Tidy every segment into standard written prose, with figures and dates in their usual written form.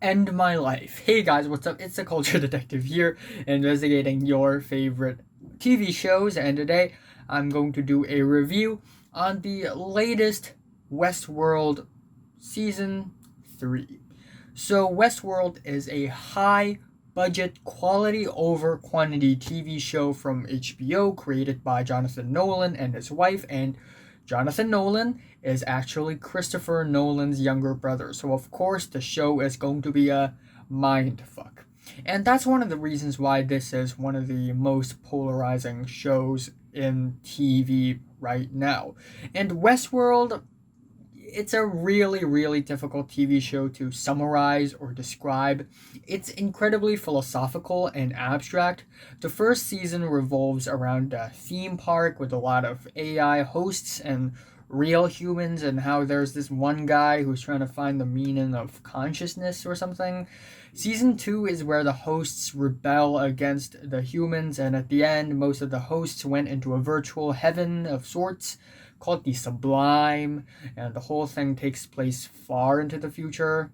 End my life. Hey guys, what's up? It's the Culture Detective here, investigating your favorite TV shows, and today I'm going to do a review on the latest Westworld Season 3. So, Westworld is a high budget, quality over quantity TV show from HBO created by Jonathan Nolan and his wife, and Jonathan Nolan is actually Christopher Nolan's younger brother. So, of course, the show is going to be a mind fuck. And that's one of the reasons why this is one of the most polarizing shows in TV right now. And Westworld, it's a really difficult TV show to summarize or describe. It's incredibly philosophical and abstract. The first season revolves around a theme park with a lot of AI hosts and real humans, and how there's this one guy who's trying to find the meaning of consciousness or something. Season 2 is where the hosts rebel against the humans, and at the end, most of the hosts went into a virtual heaven of sorts called the Sublime, and the whole thing takes place far into the future.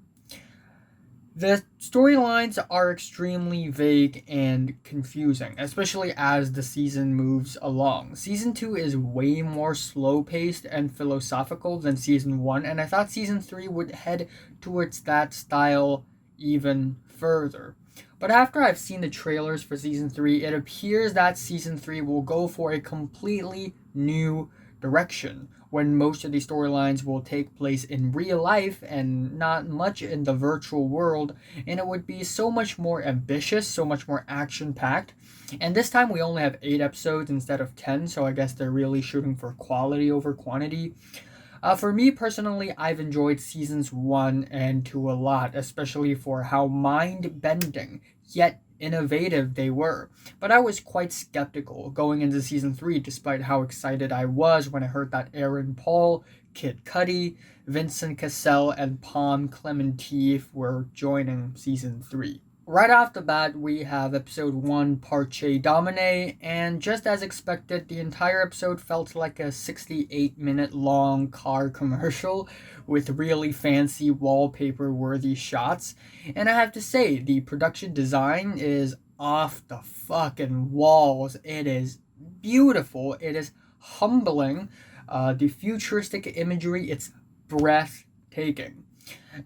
The storylines are extremely vague and confusing, especially as the season moves along. Season 2 is way more slow paced and philosophical than Season 1, and I thought Season 3 would head towards that style even further. But after I've seen the trailers for Season 3, it appears that Season 3 will go for a completely new direction, when most of the storylines will take place in real life and not much in the virtual world, and it would be so much more ambitious, so much more action packed. And this time we only have 8 episodes instead of 10, so I guess they're really shooting for quality over quantity. For me personally, I've enjoyed seasons 1 and 2 a lot, especially for how mind bending yet innovative they were. But I was quite skeptical going into season 3, despite how excited I was when I heard that Aaron Paul, Kid Cudi, Vincent Cassell, and Palm Clementif were joining season 3. Right off the bat, we have episode 1, Parce, Domine, and just as expected, the entire episode felt like a 68-minute long car commercial with really fancy wallpaper-worthy shots. And I have to say, the production design is off the fucking walls. It is beautiful. It is humbling. The futuristic imagery, it's breathtaking.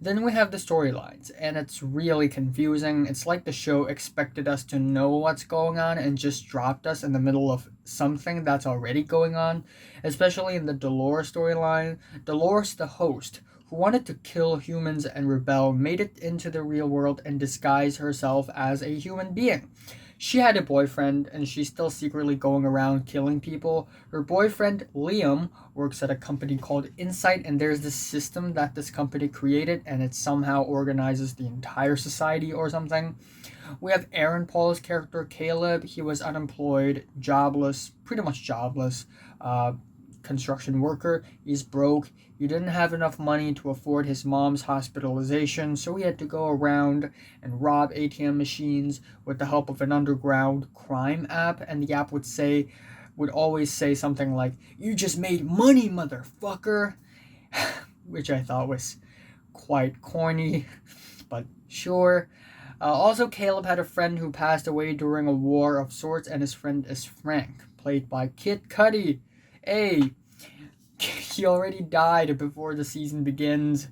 Then we have the storylines, and it's really confusing. It's like the show expected us to know what's going on and just dropped us in the middle of something that's already going on, especially in the Dolores storyline. Dolores, the host, who wanted to kill humans and rebel, made it into the real world and disguised herself as a human being. She had a boyfriend, and she's still secretly going around killing people. Her boyfriend, Liam, works at a company called Insight, and there's this system that this company created, and it somehow organizes the entire society or something. We have Aaron Paul's character, Caleb. He was unemployed, jobless, pretty much jobless, construction worker. He's broke. He didn't have enough money to afford his mom's hospitalization, so he had to go around and rob ATM machines with the help of an underground crime app, and the app would always say something like, "You just made money, motherfucker," which I thought was quite corny, but sure. Also, Caleb had a friend who passed away during a war of sorts, and his friend is Frank, played by Kid Cudi. Hey, he already died before the season begins.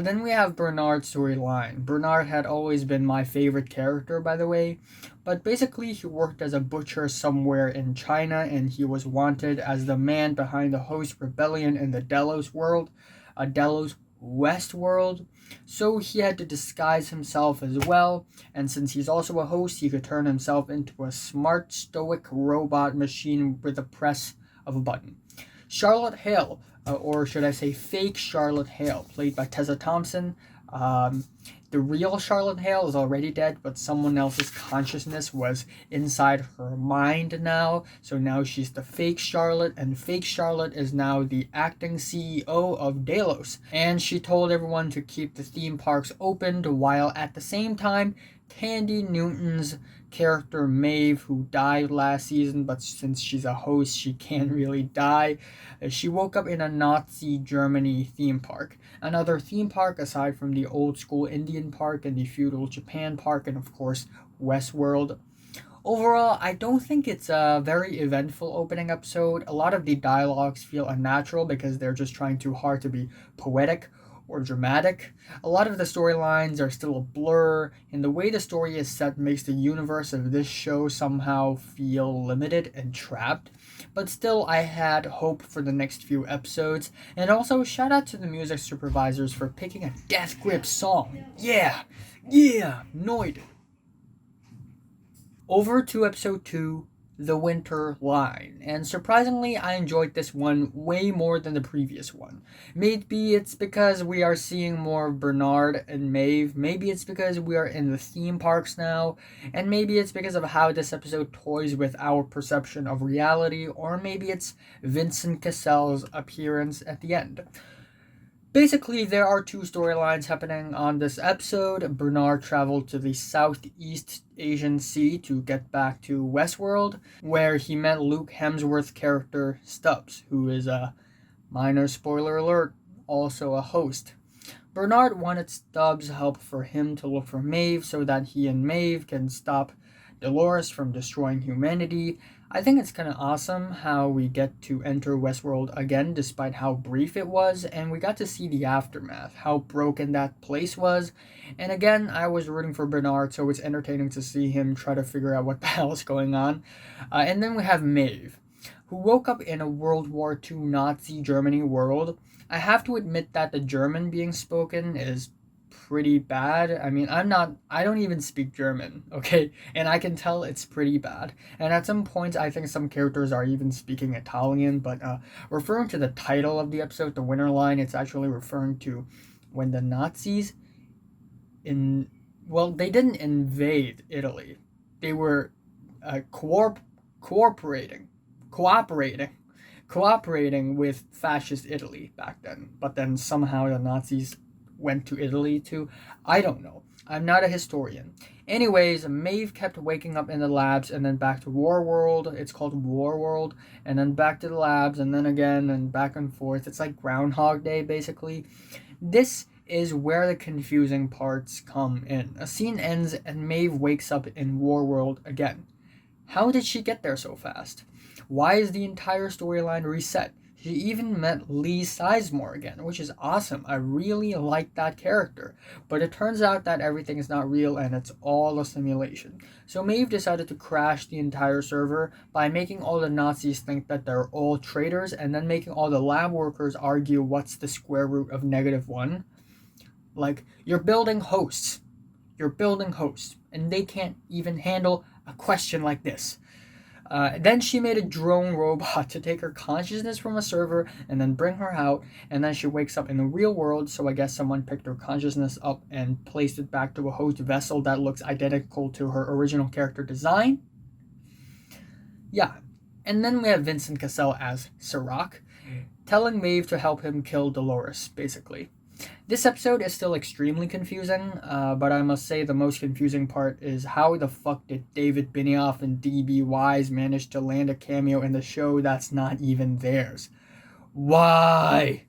Then we have Bernard's storyline. Bernard had always been my favorite character, by the way, but basically he worked as a butcher somewhere in China, and he was wanted as the man behind the host rebellion in the Delos world, Delos Westworld. So he had to disguise himself as well, and since he's also a host, he could turn himself into a smart, stoic robot machine with a press of a button. Charlotte Hale, or should I say fake Charlotte Hale, played by Tessa Thompson. The real Charlotte Hale is already dead, but someone else's consciousness was inside her mind now. So now she's the fake Charlotte, and fake Charlotte is now the acting CEO of Delos. And she told everyone to keep the theme parks opened, while at the same time, Tandy Newton's character Maeve, who died last season, but since she's a host, she can't really die. She woke up in a Nazi Germany theme park. Another theme park aside from the old school Indian Indian park and the feudal Japan park, and of course, Westworld. Overall, I don't think it's a very eventful opening episode. A lot of the dialogues feel unnatural because they're just trying too hard to be poetic or dramatic. A lot of the storylines are still a blur, and the way the story is set makes the universe of this show somehow feel limited and trapped. But still, I had hope for the next few episodes, and also shout out to the music supervisors for picking a Death Grip song. Yeah, Noid. Over to episode 2, The Winter Line. And surprisingly, I enjoyed this one way more than the previous one. Maybe it's because we are seeing more of Bernard and Maeve. Maybe it's because we are in the theme parks now. And maybe it's because of how this episode toys with our perception of reality. Or maybe it's Vincent Cassel's appearance at the end. Basically, there are two storylines happening on this episode. Bernard traveled to the Southeast Asian Sea to get back to Westworld, where he met Luke Hemsworth's character Stubbs, who is a minor spoiler alert, also a host. Bernard wanted Stubbs' help for him to look for Maeve so that he and Maeve can stop Dolores from destroying humanity. I think it's kind of awesome how we get to enter Westworld again despite how brief it was, and we got to see the aftermath, how broken that place was. And again, I was rooting for Bernard, so it's entertaining to see him try to figure out what the hell is going on. And then we have Maeve, who woke up in a World War II Nazi Germany world. I have to admit that the German being spoken is pretty bad. I mean, I don't even speak German, okay? And I can tell it's pretty bad. And at some points, I think some characters are even speaking Italian, but referring to the title of the episode, The Winter Line, it's actually referring to when the Nazis they didn't invade Italy. They were cooperating with fascist Italy back then. But then somehow the Nazis went to Italy too. I don't know. I'm not a historian. Anyways, Maeve kept waking up in the labs and then back to War World. It's called War World. And then back to the labs and then again and back and forth. It's like Groundhog Day basically. This is where the confusing parts come in. A scene ends and Maeve wakes up in War World again. How did she get there so fast? Why is the entire storyline reset? She even met Lee Sizemore again, which is awesome. I really like that character. But it turns out that everything is not real and it's all a simulation. So Maeve decided to crash the entire server by making all the Nazis think that they're all traitors and then making all the lab workers argue what's the square root of -1. Like, you're building hosts, and they can't even handle a question like this. Then she made a drone robot to take her consciousness from a server and then bring her out, and then she wakes up in the real world, so I guess someone picked her consciousness up and placed it back to a host vessel that looks identical to her original character design. Yeah, and then we have Vincent Cassel as Sirach, telling Maeve to help him kill Dolores, basically. This episode is still extremely confusing, but I must say the most confusing part is how the fuck did David Benioff and D.B. Wise manage to land a cameo in the show that's not even theirs? Why?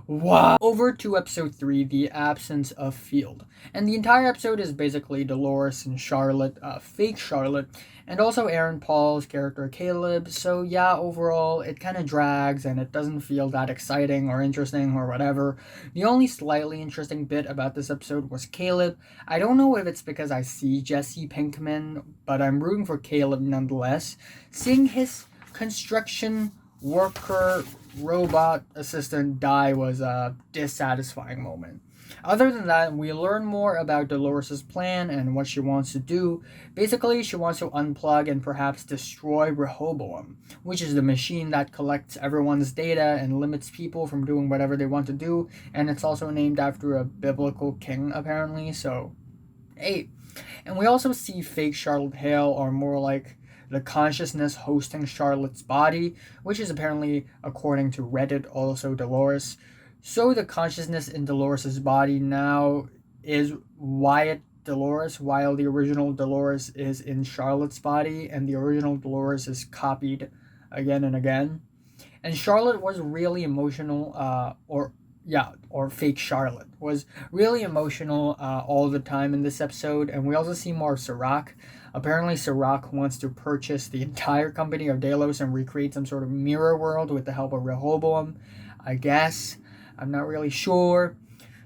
Over to episode 3, The Absence of Field. And the entire episode is basically Dolores and Charlotte, fake Charlotte, and also Aaron Paul's character Caleb. So yeah, overall, it kind of drags and it doesn't feel that exciting or interesting or whatever. The only slightly interesting bit about this episode was Caleb. I don't know if it's because I see Jesse Pinkman, but I'm rooting for Caleb nonetheless. Seeing his construction worker robot assistant die was a dissatisfying moment. Other than that, we learn more about Dolores' plan and what she wants to do. Basically, she wants to unplug and perhaps destroy Rehoboam, which is the machine that collects everyone's data and limits people from doing whatever they want to do, and it's also named after a biblical king, apparently, so hey. And we also see fake Charlotte Hale, or more like the consciousness hosting Charlotte's body, which is apparently, according to Reddit, also Dolores. So the consciousness in Dolores' body now is Wyatt Dolores, while the original Dolores is in Charlotte's body, and the original Dolores is copied again and again. And Charlotte was really emotional, or fake Charlotte, was really emotional all the time in this episode. And we also see more of Serac. Apparently, Serac wants to purchase the entire company of Delos and recreate some sort of mirror world with the help of Rehoboam, I guess. I'm not really sure.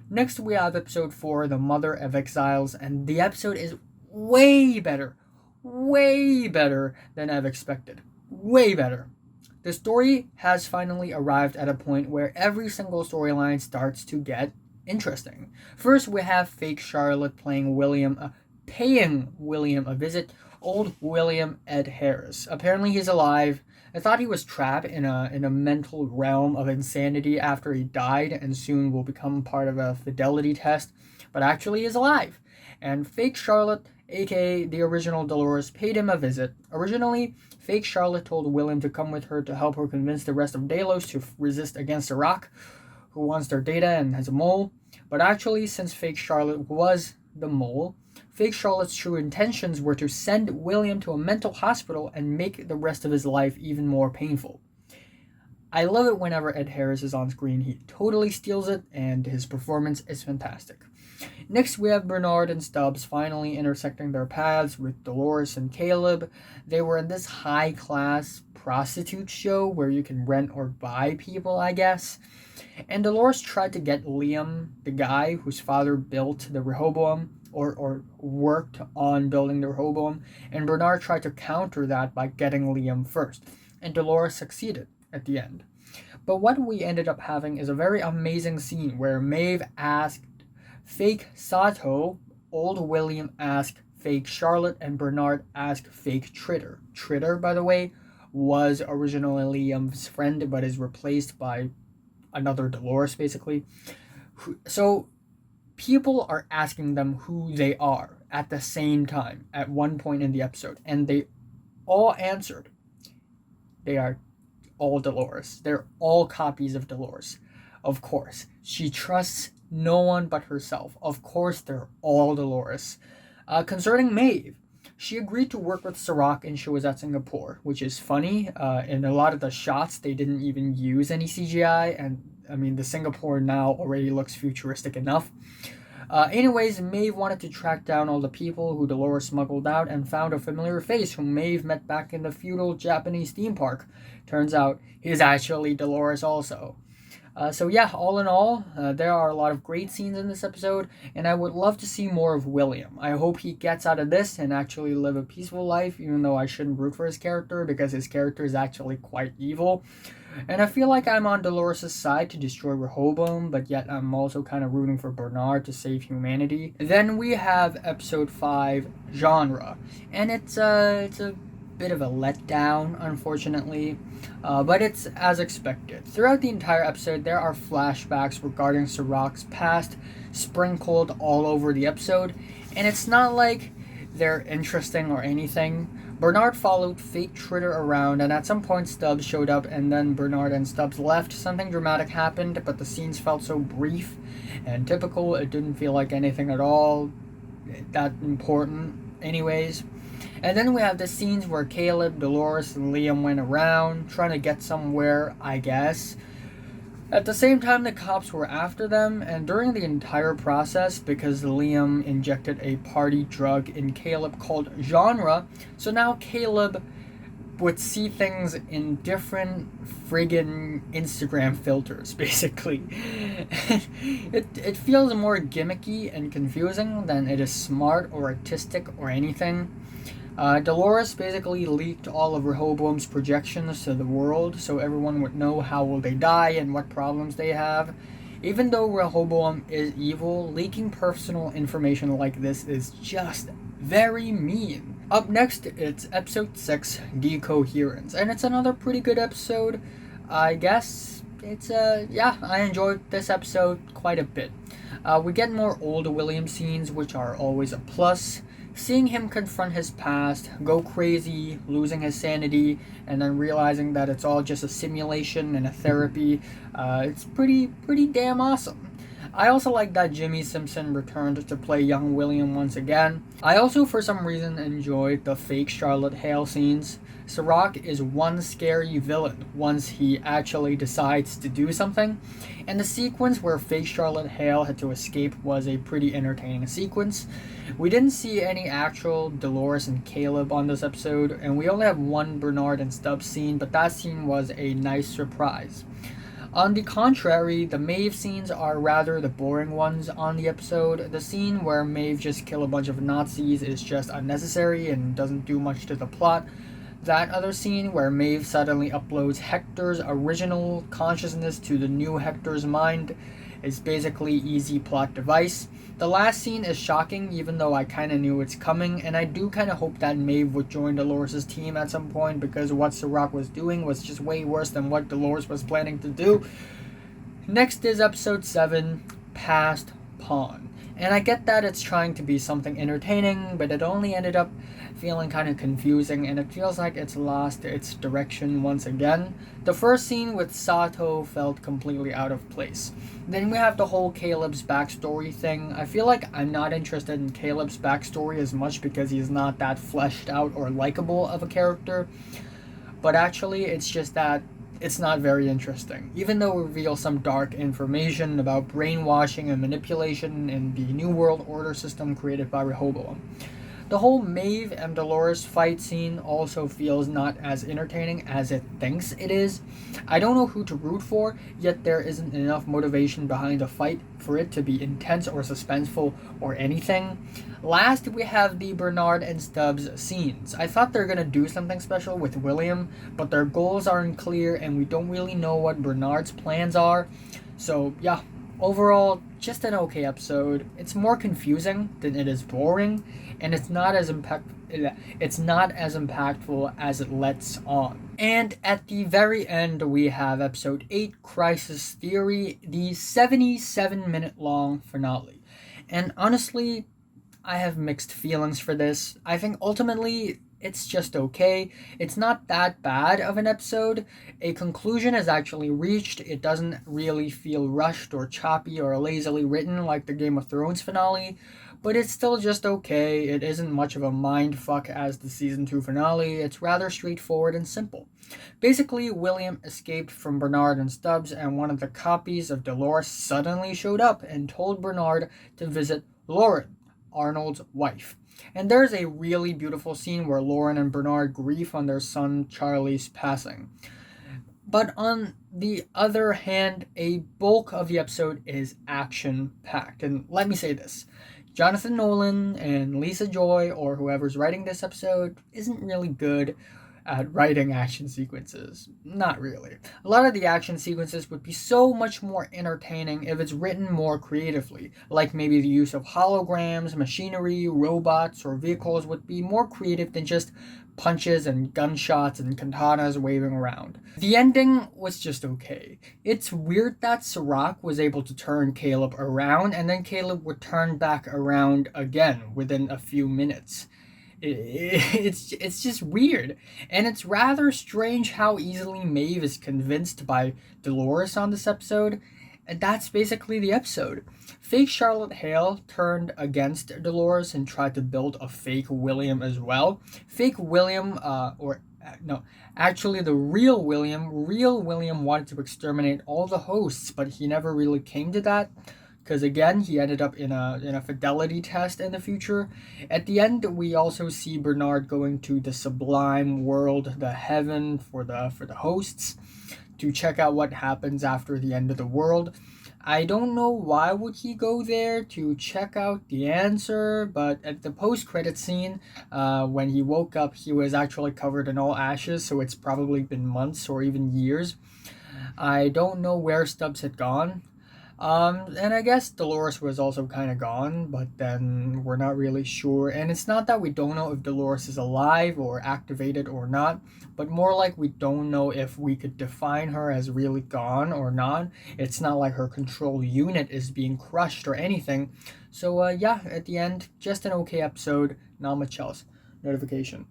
Next, we have episode 4, The Mother of Exiles, and the episode is way better than I've expected. Way better. The story has finally arrived at a point where every single storyline starts to get interesting. First, we have fake Charlotte paying William a visit. Old William Ed Harris. Apparently, he's alive. I thought he was trapped in a mental realm of insanity after he died, and soon will become part of a fidelity test. But actually, he's alive. And fake Charlotte, aka the original Dolores, paid him a visit. Originally, fake Charlotte told William to come with her to help her convince the rest of Delos to resist against Serac, who wants their data and has a mole. But actually, since fake Charlotte was the mole, fake Charlotte's true intentions were to send William to a mental hospital and make the rest of his life even more painful. I love it whenever Ed Harris is on screen. He totally steals it, and his performance is fantastic. Next, we have Bernard and Stubbs finally intersecting their paths with Dolores and Caleb. They were in this high-class prostitute show where you can rent or buy people, I guess. And Dolores tried to get Liam, the guy whose father built the Rehoboam, or worked on building the Rehoboam, and Bernard tried to counter that by getting Liam first. And Dolores succeeded at the end. But what we ended up having is a very amazing scene where Maeve asked fake Sato, old William asked fake Charlotte, and Bernard asked fake Tritter. Tritter, by the way, was originally Liam's friend, but is replaced by another Dolores, basically. So people are asking them who they are at the same time at one point in the episode, and they all answered. They are all Dolores. They're all copies of Dolores. Of course, she trusts no one but herself. Of course, they're all Dolores. Concerning Maeve, she agreed to work with Serac and she was at Singapore, which is funny. In a lot of the shots, they didn't even use any CGI, and I mean, the Singapore now already looks futuristic enough. Anyways, Maeve wanted to track down all the people who Dolores smuggled out and found a familiar face whom Maeve met back in the feudal Japanese theme park. Turns out he's actually Dolores also. So yeah, all in all, there are a lot of great scenes in this episode, and I would love to see more of William. I hope he gets out of this and actually live a peaceful life, even though I shouldn't root for his character, because his character is actually quite evil. And I feel like I'm on Dolores' side to destroy Rehoboam, but yet I'm also kind of rooting for Bernard to save humanity. Then we have episode 5, Genre, and it's a bit of a letdown, unfortunately, but it's as expected. Throughout the entire episode, there are flashbacks regarding Serac's past sprinkled all over the episode, and it's not like they're interesting or anything. Bernard followed fake Tritter around, and at some point Stubbs showed up, and then Bernard and Stubbs left. Something dramatic happened, but the scenes felt so brief and typical, it didn't feel like anything at all that important anyways. And then we have the scenes where Caleb, Dolores, and Liam went around trying to get somewhere, I guess. At the same time, the cops were after them, and during the entire process, because Liam injected a party drug in Caleb called Genre, so now Caleb would see things in different friggin' Instagram filters, basically. It feels more gimmicky and confusing than it is smart or artistic or anything. Dolores basically leaked all of Rehoboam's projections to the world so everyone would know how will they die and what problems they have. Even though Rehoboam is evil, leaking personal information like this is just very mean. Up next, it's episode 6, Decoherence, and it's another pretty good episode. I guess it's I enjoyed this episode quite a bit. We get more old William scenes, which are always a plus. Seeing him confront his past, go crazy, losing his sanity, and then realizing that it's all just a simulation and a therapy, it's pretty damn awesome. I also like that Jimmy Simpson returned to play young William once again. I also, for some reason, enjoyed the fake Charlotte Hale scenes. Serac is one scary villain once he actually decides to do something, and the sequence where fake Charlotte Hale had to escape was a pretty entertaining sequence. We didn't see any actual Dolores and Caleb on this episode, and we only have one Bernard and Stubbs scene, but that scene was a nice surprise. On the contrary, the Maeve scenes are rather the boring ones on the episode. The scene where Maeve just kills a bunch of Nazis is just unnecessary and doesn't do much to the plot. That other scene where Maeve suddenly uploads Hector's original consciousness to the new Hector's mind is basically easy plot device. The last scene is shocking, even though I kind of knew it's coming, and I do kind of hope that Maeve would join Dolores' team at some point, because what Serac was doing was just way worse than what Dolores was planning to do. Next is episode 7, Past Pawn. And I get that it's trying to be something entertaining, but it only ended up feeling kind of confusing, and it feels like it's lost its direction once again. The first scene with Sato felt completely out of place. Then we have the whole Caleb's backstory thing. I feel like I'm not interested in Caleb's backstory as much because he's not that fleshed out or likable of a character, but actually it's just that it's not very interesting, even though it reveals some dark information about brainwashing and manipulation in the New World Order system created by Rehoboam. The whole Maeve and Dolores fight scene also feels not as entertaining as it thinks it is. I don't know who to root for, yet there isn't enough motivation behind the fight for it to be intense or suspenseful or anything. Last, we have the Bernard and Stubbs scenes. I thought they were going to do something special with William, but their goals aren't clear and we don't really know what Bernard's plans are. So yeah, overall, just an okay episode. It's more confusing than it is boring, and it's not as impactful as it lets on. And at the very end, we have episode 8, Crisis Theory, the 77-minute long finale. And honestly, I have mixed feelings for this. I think ultimately it's just okay. It's not that bad of an episode. A conclusion is actually reached. It doesn't really feel rushed or choppy or lazily written like the Game of Thrones finale, but it's still just okay. It isn't much of a mindfuck as the season 2 finale. It's rather straightforward and simple. Basically, William escaped from Bernard and Stubbs, and one of the copies of Dolores suddenly showed up and told Bernard to visit Lauren, Arnold's wife. And there's a really beautiful scene where Lauren and Bernard grieve on their son Charlie's passing. But on the other hand, a bulk of the episode is action-packed. And let me say this. Jonathan Nolan and Lisa Joy, or whoever's writing this episode, isn't really good at writing action sequences. Not really. A lot of the action sequences would be so much more entertaining if it's written more creatively, like maybe the use of holograms, machinery, robots, or vehicles would be more creative than just punches and gunshots and katanas waving around. The ending was just okay. It's weird that Serac was able to turn Caleb around, and then Caleb would turn back around again within a few minutes. It's just weird, and it's rather strange how easily Maeve is convinced by Dolores on this episode, and that's basically the episode. Fake Charlotte Hale turned against Dolores and tried to build a fake William as well. Fake William, actually the real William wanted to exterminate all the hosts, but he never really came to that. Because again, he ended up in a fidelity test in the future. At the end, we also see Bernard going to the sublime world, the heaven for the hosts, to check out what happens after the end of the world. I don't know why would he go there to check out the answer, but at the post-credit scene, when he woke up, he was actually covered in all ashes, so it's probably been months or even years. I don't know where Stubbs had gone. And I guess Dolores was also kind of gone, but then we're not really sure. And it's not that we don't know if Dolores is alive or activated or not, but more like we don't know if we could define her as really gone or not. It's not like her control unit is being crushed or anything. So yeah, at the end, just an okay episode, not much else. Notification.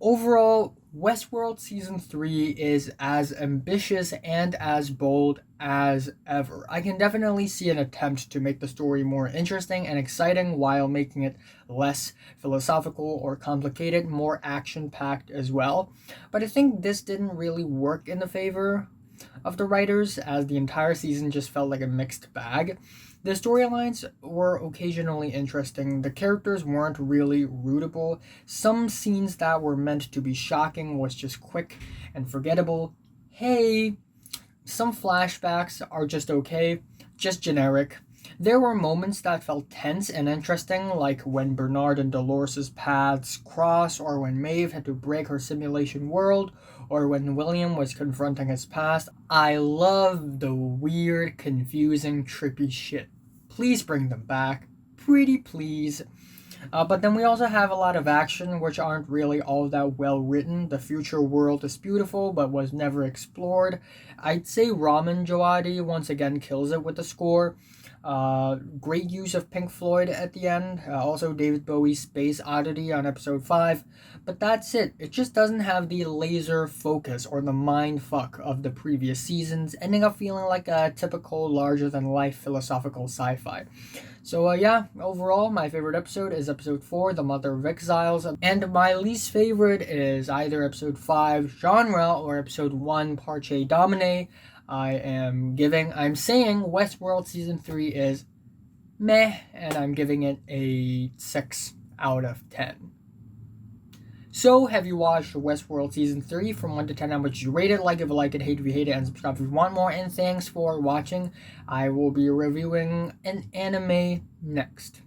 Overall, Westworld Season 3 is as ambitious and as bold as ever. I can definitely see an attempt to make the story more interesting and exciting while making it less philosophical or complicated, more action-packed as well. But I think this didn't really work in the favor of the writers, as the entire season just felt like a mixed bag. The storylines were occasionally interesting. The characters weren't really rootable. Some scenes that were meant to be shocking was just quick and forgettable. Hey, some flashbacks are just okay, just generic. There were moments that felt tense and interesting, like when Bernard and Dolores' paths cross, or when Maeve had to break her simulation world, or when William was confronting his past. I love the weird, confusing, trippy shit. Please bring them back. Pretty please. But then we also have a lot of action, which aren't really all that well written. The future world is beautiful, but was never explored. I'd say Ramin Djawadi once again kills it with the score. Great use of Pink Floyd at the end. Also David Bowie's Space Oddity on episode 5. But that's it. It just doesn't have the laser focus or the mind fuck of the previous seasons, ending up feeling like a typical larger-than-life philosophical sci-fi. So yeah, overall, my favorite episode is episode 4, The Mother of Exiles, and my least favorite is either episode 5, Genre, or episode 1, Parce, Domine. I'm saying Westworld Season 3 is meh, and I'm giving it a 6 out of 10. So, have you watched Westworld Season 3? From 1 to 10, how much you rate it? Like if you like it, hate if you hate it, and subscribe if you want more. And thanks for watching. I will be reviewing an anime next.